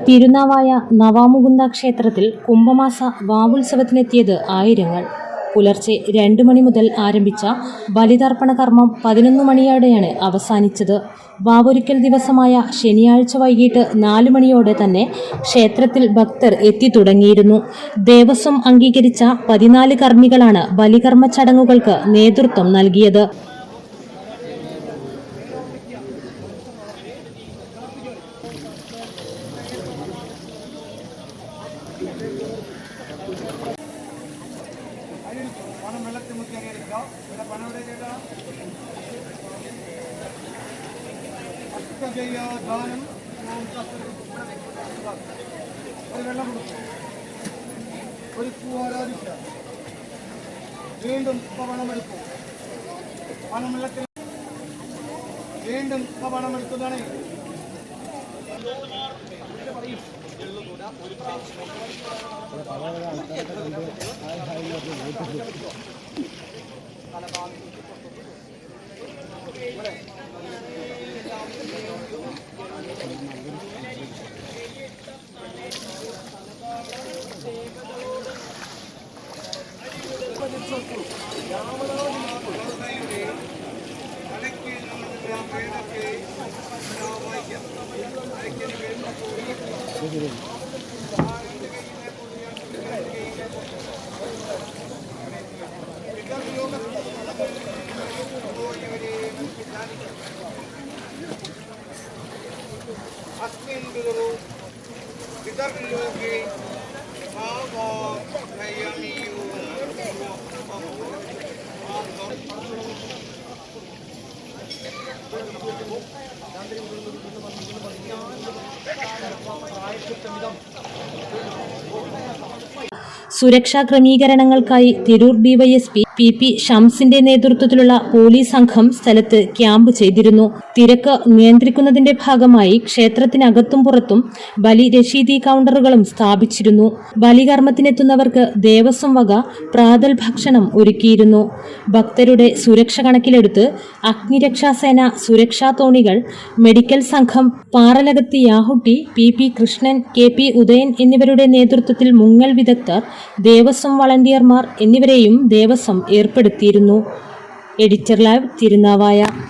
തിരുനാവായ നവാമുകുന്ദ ക്ഷേത്രത്തിൽ കുംഭമാസ വാവുത്സവത്തിനെത്തിയത് ആയിരങ്ങൾ. പുലർച്ചെ 2 മണി മുതൽ ആരംഭിച്ച ബലിതർപ്പണ കർമ്മം 11 മണിയോടെയാണ് അവസാനിച്ചത്. വാവൊരുക്കൽ ദിവസമായ ശനിയാഴ്ച വൈകിട്ട് 4 മണിയോടെ തന്നെ ക്ഷേത്രത്തിൽ ഭക്തർ എത്തിത്തുടങ്ങിയിരുന്നു. ദേവസ്വം അംഗീകരിച്ച 14 കർമ്മികളാണ് ബലികർമ്മ ചടങ്ങുകൾക്ക് നേതൃത്വം നൽകിയത്. വീണ്ടും പണമെടുക്കും. പണമെടുക്കുന്നതാണ്. സുരക്ഷാ ക്രമീകരണങ്ങൾക്കായി തിരൂർ ഡിവൈഎസ്പി PP ഷംസിന്റെ നേതൃത്വത്തിലുള്ള പോലീസ് സംഘം സ്ഥലത്ത് ക്യാമ്പ് ചെയ്തിരുന്നു. തിരക്ക് നിയന്ത്രിക്കുന്നതിന്റെ ഭാഗമായി ക്ഷേത്രത്തിനകത്തും പുറത്തും ബലി രശീതി കൗണ്ടറുകളും സ്ഥാപിച്ചിരുന്നു. ബലികർമ്മത്തിനെത്തുന്നവർക്ക് ദേവസ്വം വക പ്രാതൽ ഭക്ഷണം ഒരുക്കിയിരുന്നു. ഭക്തരുടെ സുരക്ഷ കണക്കിലെടുത്ത് അഗ്നിരക്ഷാസേന സുരക്ഷാ തോണികൾ, മെഡിക്കൽ സംഘം, പാറലകത്തി യാഹുട്ടി, PP കൃഷ്ണൻ, KP ഉദയൻ എന്നിവരുടെ നേതൃത്വത്തിൽ മുങ്ങൽ വിദഗ്ധർ, ദേവസ്വം വളണ്ടിയർമാർ എന്നിവരെയും ദേവസ്വം ഏർപ്പെടുത്തിയിരുന്നു. Editor live, Thirunavaya.